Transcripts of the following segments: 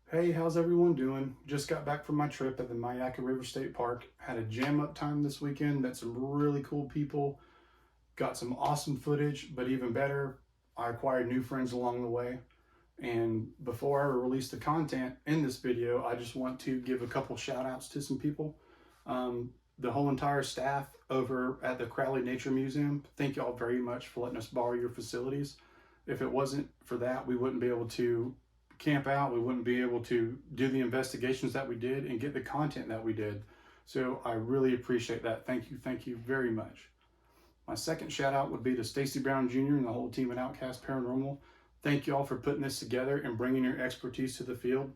Hey, how's everyone doing? Just got back from my trip at the Myakka River State Park. Had a jam up time this weekend, met some really cool people, got some awesome footage, but even better, I acquired new friends along the way. And before I release the content in this video, I just want to give a couple shout outs to some people. The whole entire staff over at the Crowley Nature Museum, thank y'all very much for letting us borrow your facilities. If it wasn't for that, we wouldn't be able to camp out. We wouldn't be able to do the investigations that we did and get the content that we did. So I really appreciate that. Thank you very much. My second shout out would be to Stacy Brown Jr. and the whole team at Outkast Paranormal. Thank you all for putting this together and bringing your expertise to the field.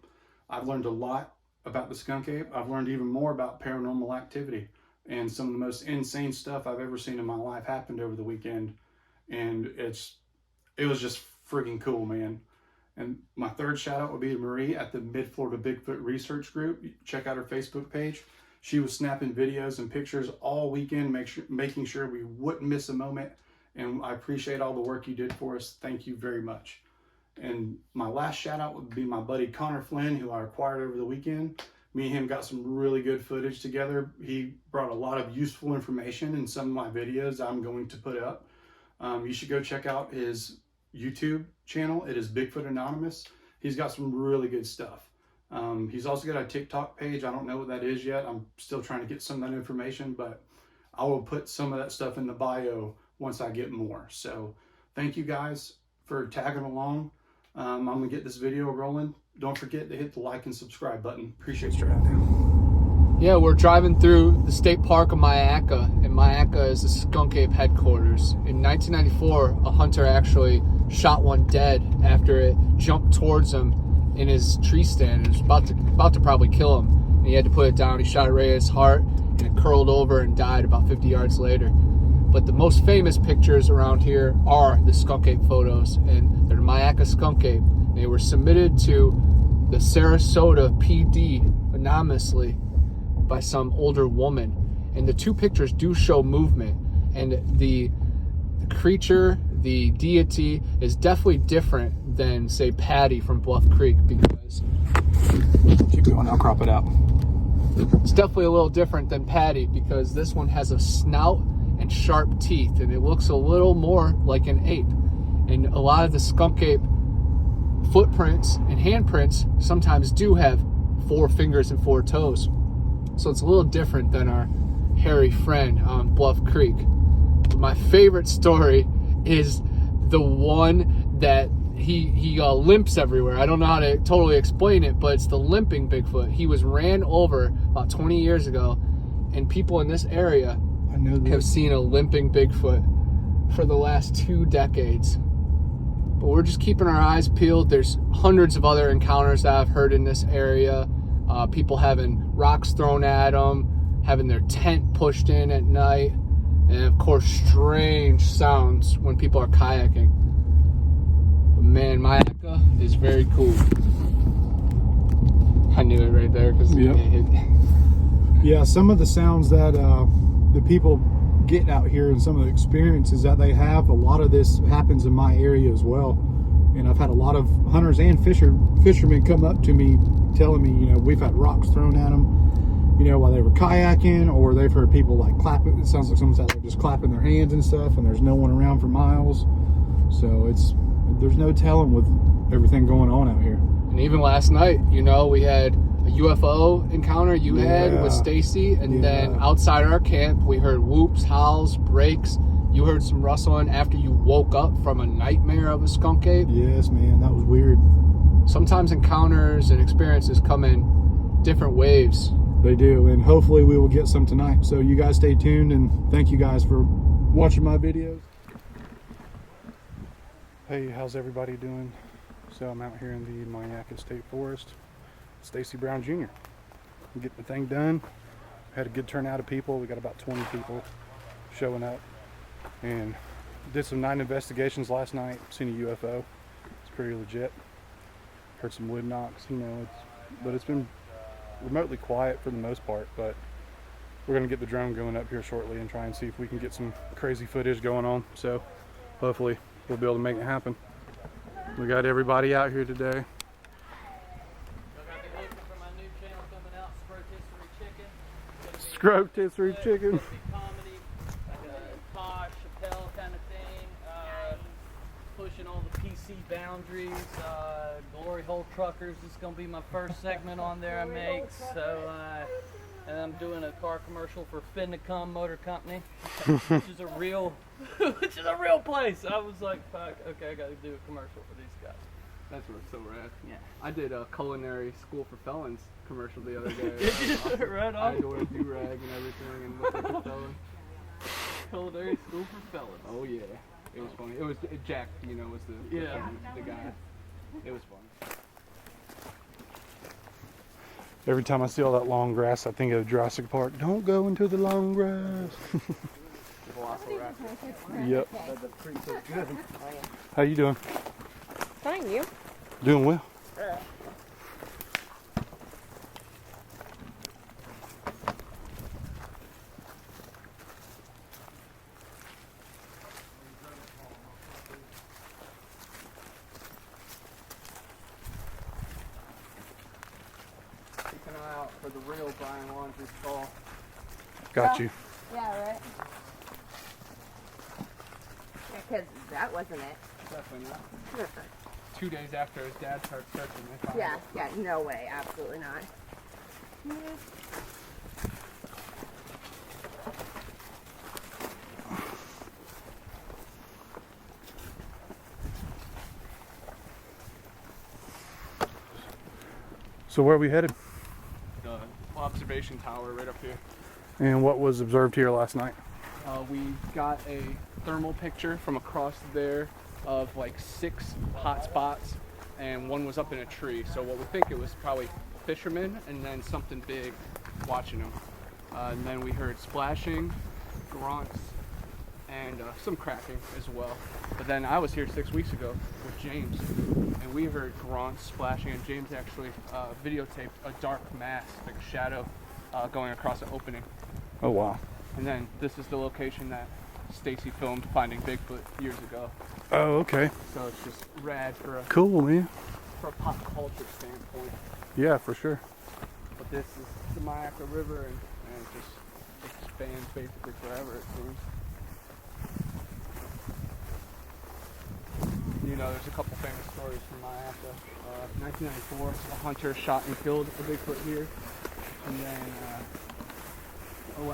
I've learned a lot about the skunk ape. I've learned even more about paranormal activity, and some of the most insane stuff I've ever seen in my life happened over the weekend. And it was just freaking cool, man. And my third shout out would be to Marie at the Mid-Florida Bigfoot Research Group. Check out her Facebook page. She was snapping videos and pictures all weekend, making sure we wouldn't miss a moment. And I appreciate all the work you did for us. Thank you very much. And my last shout out would be my buddy Connor Flynn, who I acquired over the weekend. Me and him got some really good footage together. He brought a lot of useful information in some of my videos I'm going to put up. You should go check out his YouTube channel. It is Bigfoot Anonymous. He's got some really good stuff. He's also got a TikTok page. I don't know what that is yet. I'm still trying to get some of that information, but I will put some of that stuff in the bio once I get more. So thank you guys for tagging along. I'm gonna get this video rolling. Don't forget to hit the like and subscribe button. Appreciate you. Yeah, we're driving through the state park of Myakka, and Myakka is the skunk ape headquarters. In 1994, a hunter actually shot one dead after it jumped towards him in his tree stand. It was about to probably kill him, and he had to put it down. He shot it right at his heart, and it curled over and died about 50 yards later. But the most famous pictures around here are the skunk ape photos, and they're the Myakka skunk ape. They were submitted to the Sarasota PD anonymously by some older woman, and the two pictures do show movement, and the creature, the deity, is definitely different than, say, Patty from Bluff Creek, because Keep going, I'll crop it out. it's definitely a little different than Patty, because this one has a snout and sharp teeth, and it looks a little more like an ape. And a lot of the skunk ape footprints and handprints sometimes do have 4 fingers and 4 toes. So it's a little different than our hairy friend on Bluff Creek. But my favorite story is the one that he limps everywhere. I don't know how to totally explain it, but it's the limping Bigfoot. He was ran over about 20 years ago, and people in this area have seen a limping Bigfoot for the last 2 decades. But we're just keeping our eyes peeled. There's hundreds of other encounters that I've heard in this area. People having rocks thrown at them, having their tent pushed in at night, and of course strange sounds when people are kayaking. But man, Myakka is very cool. I knew it right there because Yeah, some of the sounds that the people get out here and some of the experiences that they have, a lot of this happens in my area as well. And I've had a lot of hunters and fishermen come up to me telling me, we've had rocks thrown at them, while they were kayaking, or they've heard people like clapping. It sounds like someone's out there just clapping their hands and stuff, and there's no one around for miles. So there's no telling with everything going on out here. And even last night, we had a UFO encounter you had with Stacy, and then outside our camp, we heard whoops, howls, breaks. You heard some rustling after you woke up from a nightmare of a skunk ape. Yes, man, that was weird. Sometimes encounters and experiences come in different waves. They do, and hopefully we will get some tonight. So you guys stay tuned, and thank you guys for watching my videos. Hey, how's everybody doing? So I'm out here in the Myakka State Forest. Stacy Brown Jr. I'm getting the thing done. Had a good turnout of people. We got about 20 people showing up, and did some night investigations last night. Seen a UFO. It's pretty legit. Heard some wood knocks, but it's been remotely quiet for the most part. But we're gonna get the drone going up here shortly and try and see if we can get some crazy footage going on. So hopefully we'll be able to make it happen. We got everybody out here today. rotisserie chicken. Comedy, like a Tosh Chappelle kind of thing. Pushing all the PC boundaries. Glory Hole Truckers is going to be my first segment on there I make. So, and I'm doing a car commercial for Flynn Motor Company, which is a real, place. I was like, fuck, okay, I got to do a commercial for these guys. That's what's so rad. Yeah. I did a culinary school for felons commercial the other day. Did you? Right I on. had to wear a do-rag and everything and look like a felon. Culinary school for felons. Oh yeah, it was funny. It was Jack, was the guy. It was fun. Every time I see all that long grass, I think of Jurassic Park. Don't go into the long grass. Yep. How you doing? Fine, you? Doing well. Keep an eye out for the real Brian Laundrie skull. Got you. Yeah, right. Yeah, because that wasn't it. Definitely not. 2 days after his dad started searching, they found Yeah, it. yeah, no way, absolutely not. So where are we headed? The observation tower right up here. And what was observed here last night? We got a thermal picture from across there of like 6 hot spots, and one was up in a tree. So what we think it was probably fishermen and then something big watching them. And then we heard splashing, grunts, and some cracking as well. But then I was here 6 weeks ago with James, and we heard grunts, splashing, and James actually videotaped a dark mass, like a shadow, going across an opening. Oh wow. And then this is the location that Stacy filmed Finding Bigfoot years ago. Oh, okay. So it's just rad for a Cool, man. pop culture standpoint. Yeah, for sure. But this is the Myakka River, and it just expands basically forever, it seems. There's a couple famous stories from Myakka. 1994, a hunter shot and killed a Bigfoot here. And then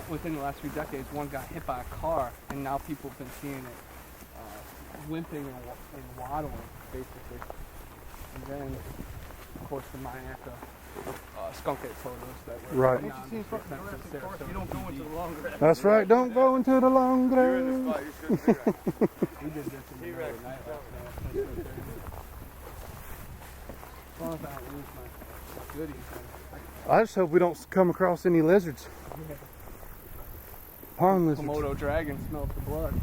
within the last few decades, one got hit by a car, and now people have been seeing it limping and waddling, basically. And then, of course, the Myakka skunk ape photos that were Right. You don't go into the long grass. That's right. Don't go into the long You're in the grass. spot. You shouldn't do that. We did this in the middle of the night last night. As long as I don't lose my goodies. I just hope we don't come across any lizards. Pond lizards. Komodo dragon smells the blood.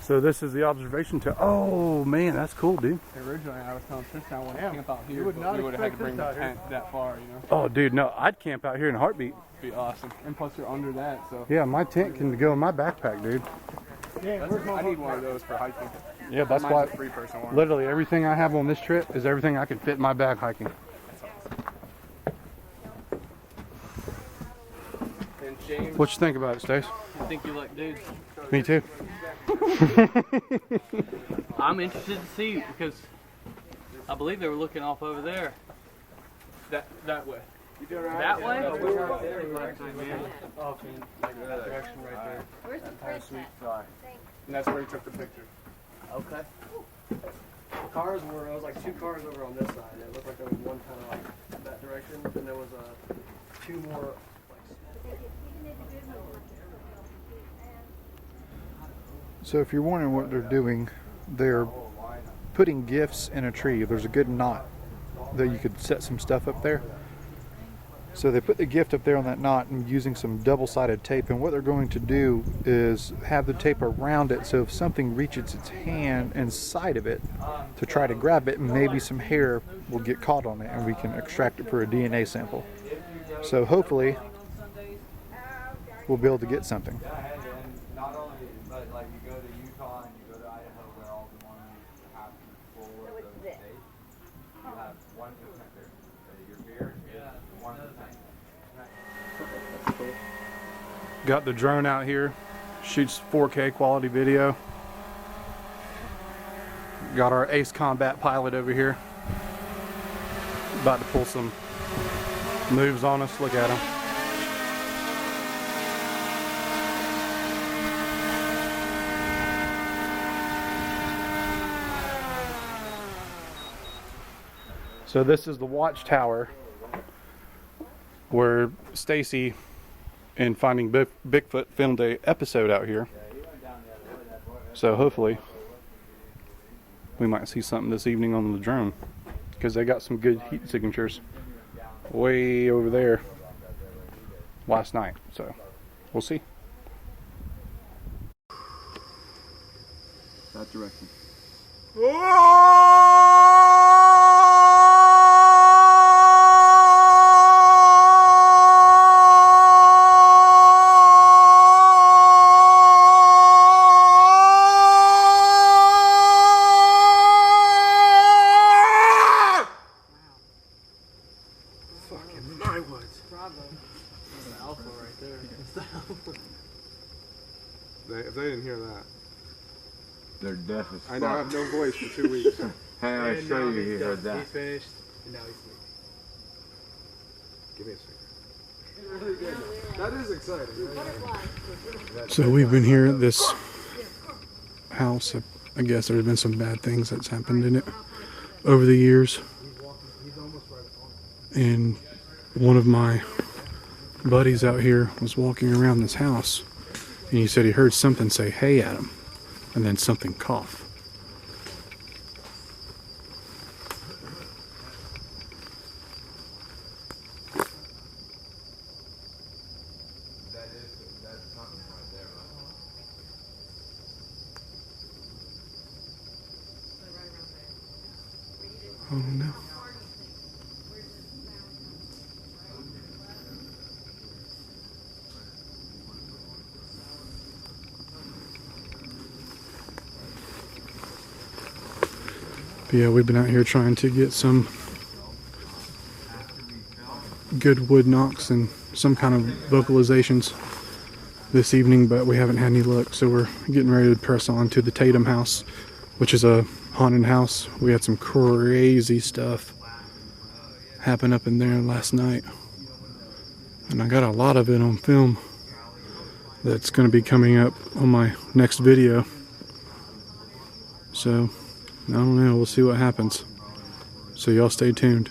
So this is the observation tower. Oh man, that's cool, dude. Originally, I was telling Tristan I wanted to camp out here, you would but not we would have had to expect bring this the out here. tent that far, Oh, dude, no, I'd camp out here in a heartbeat. It'd be awesome. And plus, you're under that, so. Yeah, my tent can go in my backpack, dude. I need one of those for hiking. Yeah, that's Mine's why. a 3-person one. Literally everything I have on this trip is everything I can fit in my bag hiking. And James, What you think about it, Stace? I think you like dudes. Me too. I'm interested to see because I believe they were looking off over there. that way. That way? Oh, we're right there, man. Off in that direction right there. Where's the Entire sweet fly. And that's where he took the picture. Okay. Cars were, it was like 2 cars over on this side. It looked like there was one kind of like that direction, and there was 2 more. So if you're wondering what they're doing, they're putting gifts in a tree. There's a good knot that you could set some stuff up there. So they put the gift up there on that knot and using some double-sided tape, and what they're going to do is have the tape around it so if something reaches its hand inside of it to try to grab it, maybe some hair will get caught on it and we can extract it for a DNA sample. So hopefully we'll be able to get something. Not only, but like you go to Utah and you go to Idaho where all the ones have full of those states, you have one detector. Your beer is 1%. Got the drone out here, shoots 4K quality video. Got our Ace Combat pilot over here, about to pull some moves on us. Look at him. So this is the watchtower where Stacy in Finding Bigfoot filmed a episode out here. So hopefully we might see something this evening on the drone, because they got some good heat signatures way over there last night. So we'll see. That direction. If they didn't hear that, They're deaf as fuck. I now have no voice for 2 weeks. Hey, I show you he heard that. He's finished, and now he's sleeping. Give me a second. That is exciting. So we've been here at this house. I guess there's been some bad things that's happened in it over the years. And one of my buddies out here was walking around this house, and he said he heard something say hey at him, and then something cough. Oh no. But yeah, we've been out here trying to get some good wood knocks and some kind of vocalizations this evening, but we haven't had any luck. So we're getting ready to press on to the Tatum house, which is a haunted house. We had some crazy stuff happen up in there last night, and I got a lot of it on film that's going to be coming up on my next video. So I don't know, we'll see what happens. So y'all stay tuned.